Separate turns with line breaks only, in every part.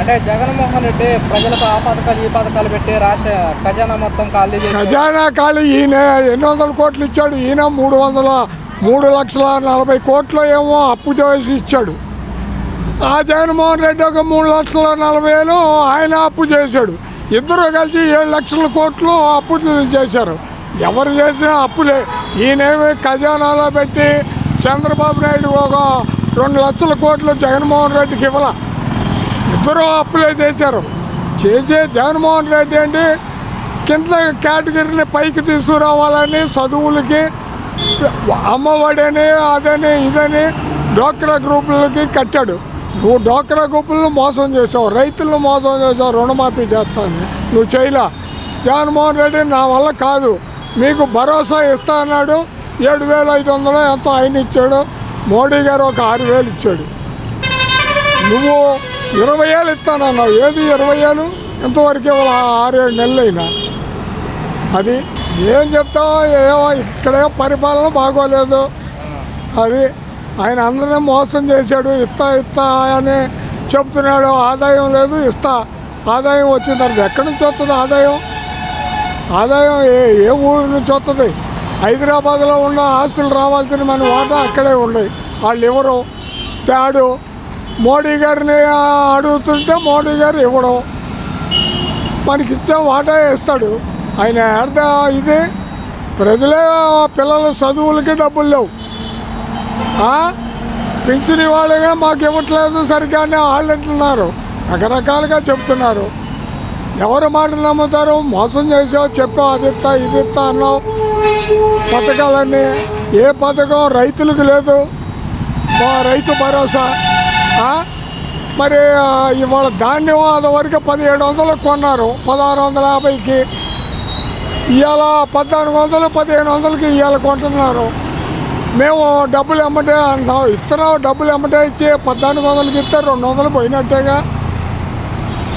అంటే జగన్మోహన్ రెడ్డి ప్రజలకు ఆ పథకాలు ఈ పథకాలు పెట్టి రాష్ట్ర ఖజానా మొత్తం ఖాళీ చేసి
ఖజానా ఖాళీ ఈయన ఎన్ని వందల కోట్లు ఇచ్చాడు. ఈయన 3,40,00,000 కోట్లు ఏమో అప్పు చేసి ఇచ్చాడు. ఆ జగన్మోహన్ రెడ్డి ఒక 3,40,000 ఆయన అప్పు చేశాడు. ఇద్దరు కలిసి 7,00,000 కోట్లు అప్పు చేశారు. ఎవరు చేసినా అప్పులే. ఈయనేమి ఖజానాలో పెట్టి చంద్రబాబు నాయుడు ఒక 2,00,000 కోట్లు జగన్మోహన్ రెడ్డికి ఇవ్వాల. ఇద్దరు అప్పులే చేశారు. చేసే జగన్మోహన్ రెడ్డి అంటే కింద కేటగిరీని పైకి తీసుకురావాలని చదువులకి అమ్మఒడని అదని ఇదని డ్వాక్రా గ్రూపులకి కట్టాడు. నువ్వు డ్వాక్రా గ్రూపులను మోసం చేసావు, రైతులను మోసం చేసావు, రుణమాఫీ చేస్తాను నువ్వు చేయలా. జగన్మోహన్ రెడ్డి నా వల్ల కాదు, మీకు భరోసా ఇస్తా అన్నాడు. 7,500 ఎంతో ఆయన ఇచ్చాడు. మోడీ గారు ఒక 6,000 ఇచ్చాడు. నువ్వు 20,000 ఇస్తానన్నావు. ఏది 20,000? ఇంతవరకు ఇవాళ 6-7 నెలలు అయినా. అది ఏం చెప్తావో ఏమో. ఇక్కడే పరిపాలన బాగోలేదు. అది ఆయన అందరినీ మోసం చేశాడు. ఇస్తా అని చెప్తున్నాడు. ఆదాయం లేదు. ఆదాయం వచ్చిన తర్వాత ఎక్కడి నుంచి వస్తుంది ఆదాయం? ఏ ఊరి నుంచి వస్తుంది? హైదరాబాద్లో ఉన్న ఆస్తులు రావాల్సిన మన వాటా అక్కడే ఉన్నాయి. వాళ్ళు ఎవరు తేడు. మోడీ గారిని అడుగుతుంటే మోడీ గారు ఇవ్వడం, మనకిచ్చే వాటా ఇస్తాడు ఆయన. ఇది ప్రజలే పిల్లల చదువులకి డబ్బులు లేవు. పింఛని వాళ్ళగా మాకు ఇవ్వట్లేదు సరిగ్గా అని వాళ్ళు అంటున్నారు. రకరకాలుగా చెప్తున్నారు. ఎవరు మాట నమ్ముతారు? మోసం చేసావు, చెప్పావు, అది ఇస్తా ఇది ఇస్తా అన్నావు. పథకాలన్నీ ఏ పథకం రైతులకు లేదు. రైతు భరోసా మరి ఇవాళ ధాన్యం అదివరకు 1,700 కొన్నారు, 1,650కి. ఇవాళ 1,400 1,500కి ఇవాళ కొంటున్నారు. మేము డబ్బులు ఎమ్మటే అంటున్నాం. ఇస్తున్నావు డబ్బులు ఎమ్మటే ఇచ్చి 1,400కి ఇస్తే 200 పోయినట్టేగా.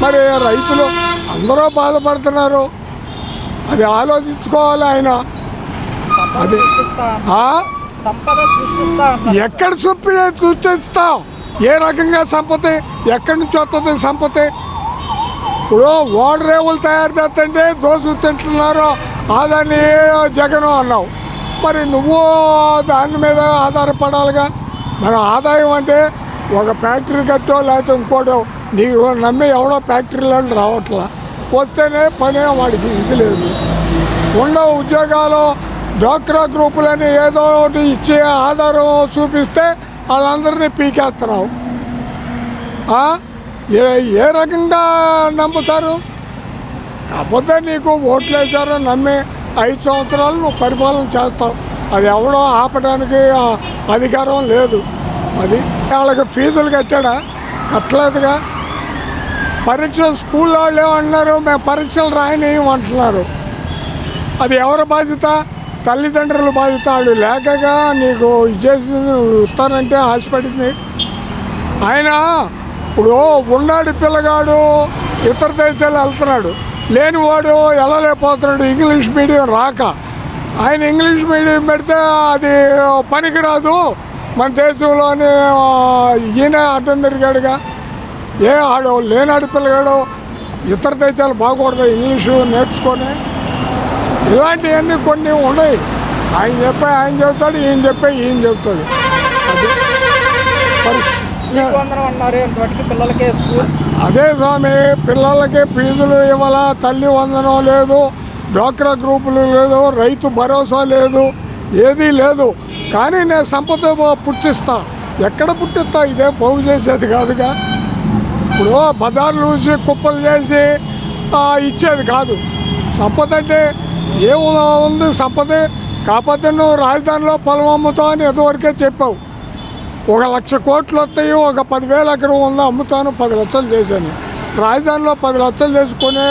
మరి రైతులు అందరూ బాధపడుతున్నారు. అది ఆలోచించుకోవాలి ఆయన. అది ఎక్కడ సృష్టిస్తావు? ఏ రకంగా సంపత్తి ఎక్కడి నుంచి వస్తుంది? సంపత్తి ఇప్పుడు ఓడరేవులు తయారు చేస్తుంటే దోసు తింటున్నారు. అదని జగన్ అన్నావు. మరి నువ్వు దాని మీద ఆధారపడాలిగా. మన ఆదాయం అంటే ఒక ఫ్యాక్టరీ కట్టో లేకపోతే ఇంకోటో నీకు నమ్మి ఎవడో ఫ్యాక్టరీలో రావట్లా. వస్తేనే పనే వాడికి ఇది లేదు. ఉండవు ఉద్యోగాలు. డ్వాక్రా గ్రూపులని ఏదో ఒకటి ఇచ్చే ఆధారం చూపిస్తే వాళ్ళందరినీ పీకేస్తున్నావు. ఏ రకంగా నమ్ముతారు? కాకపోతే నీకు ఓట్లు వేశారో నమ్మి 5 సంవత్సరాలు నువ్వు పరిపాలన చేస్తావు. అది ఎవడో ఆపడానికి అధికారం లేదు. అది వాళ్ళకి ఫీజులు కట్టాడా? కట్టలేదుగా. పరీక్షలు స్కూల్లో వాళ్ళు ఏమన్నారు? మేము పరీక్షలు రాయని అంటున్నారు. అది ఎవరి బాధ్యత? తల్లిదండ్రుల బాధ్యత. వాళ్ళు లేకగా నీకు ఇచ్చేసి ఇస్తానంటే హాస్పిటల్ని. ఆయన ఇప్పుడు ఉన్నాడు పిల్లగాడు ఇతర దేశాలు వెళ్తున్నాడు, లేనివాడు ఎలా లేకపోతున్నాడు ఇంగ్లీష్ మీడియం రాక. ఆయన ఇంగ్లీష్ మీడియం పెడితే అది పనికిరాదు మన దేశంలోని. ఈయన అడ్డం తిరిగాడుగా. ఆడు లేనాడు పిల్లగాడు ఇతర దేశాలు బాగూడదు ఇంగ్లీషు నేర్చుకొని. ఇలాంటివన్నీ కొన్ని ఉన్నాయి. ఆయన చెప్తాడు, ఈయన చెప్తాడు. అది అదే స్వామి. పిల్లలకి ఫీజులు ఇవ్వాల, తల్లి వందనం లేదు, డ్వాక్రా గ్రూపులు లేదు, రైతు భరోసా లేదు, ఏదీ లేదు. కానీ నేను సంపద పుట్టిస్తా. ఎక్కడ పుట్టిస్తా? ఇదే పోగు చేసేది కాదుగా. ఇప్పుడు బజార్లు చూసి కుప్పలు చేసి ఇచ్చేది కాదు. సంపద అంటే ఏముంది సంపద? కాకపోతే నువ్వు రాజధానిలో పొలం అమ్ముతావు అని ఎదువరకే చెప్పావు. 1,00,000 కోట్లు వస్తాయి, ఒక 10,000 ఎకరం ఉందో అమ్ముతాను, 10 లక్షలు చేశాను. రాజధానిలో 10 లక్షలు చేసుకునే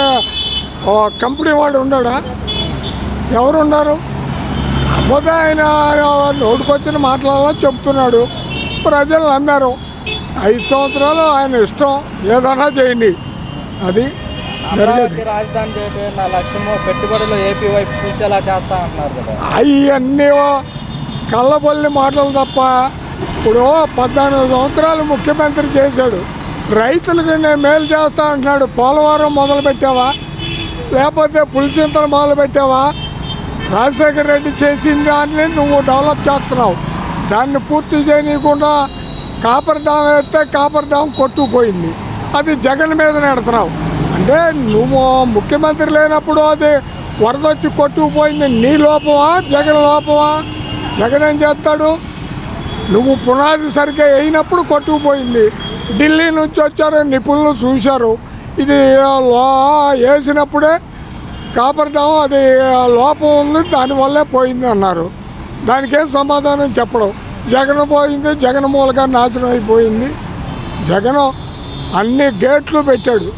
కంపెనీ వాడు ఉన్నాడా? ఎవరు ఉన్నారు? అమ్మదే ఆయన నోటికొచ్చిన మాట్లాడాలని చెప్తున్నాడు. ప్రజలు నమ్మారు. 5 సంవత్సరాలు ఆయన ఇష్టం, ఏదైనా చేయండి. అది
రాజధాని పెట్టుబడులు ఏపీ వైపు చూసేలా చేస్తా అంటున్నారు కదా.
అవన్నీ కళ్ళబొల్లి మాటలు తప్ప. ఇప్పుడు 14 సంవత్సరాలు ముఖ్యమంత్రి చేశాడు. రైతులకు నేను మేలు చేస్తా అంటున్నాడు. పోలవరం మొదలు పెట్టావా, లేకపోతే పులిచింతలు మొదలు పెట్టావా? రాజశేఖర రెడ్డి చేసిన దాన్ని నువ్వు డెవలప్ చేస్తున్నావు. దాన్ని పూర్తి చేయకుండా కాపర్ డ్యామ్ వేస్తే కాపర్ డ్యామ్ కొట్టుకుపోయింది. అది జగన్ మీద నెడుతున్నావు. అంటే నువ్వు ముఖ్యమంత్రి లేనప్పుడు అది వరద వచ్చి కొట్టుకుపోయింది. నీ లోపమా, జగన్ లోపమా? జగన్ ఏం చేస్తాడు? నువ్వు పునాది సరిగ్గా వేయినప్పుడు కొట్టుకుపోయింది. ఢిల్లీ నుంచి వచ్చారు, నిపుణులు చూశారు. ఇది వేసినప్పుడే కాపర్ డ్యామ్ అది లోపం ఉంది, దానివల్లే పోయింది అన్నారు. దానికేం సమాధానం చెప్పడం. జగన్ పోయింది, జగన్ మూలంగా నాశనం అయిపోయింది. జగన్ అన్ని గేట్లు పెట్టాడు.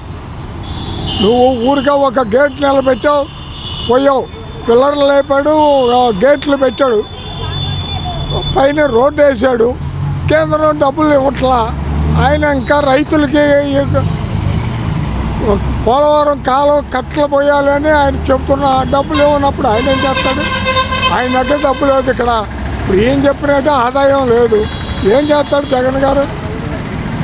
నువ్వు ఊరిగా ఒక గేట్ నిలబెట్టావు, పోయావు. పిల్లర్లు లేపాడు, గేట్లు పెట్టాడు, పైన రోడ్డు వేసాడు. కేంద్రం డబ్బులు ఇవ్వట్లా. ఆయన ఇంకా రైతులకి పోలవరం కాలం కట్టలు పోయాలని ఆయన చెప్తున్న డబ్బులు ఇవ్వనప్పుడు ఆయన ఏం చేస్తాడు? ఆయన దగ్గర డబ్బు లేదు. ఇక్కడ ఇప్పుడు ఏం చెప్పినట్టే ఆదాయం లేదు. ఏం చేస్తాడు జగన్ గారు?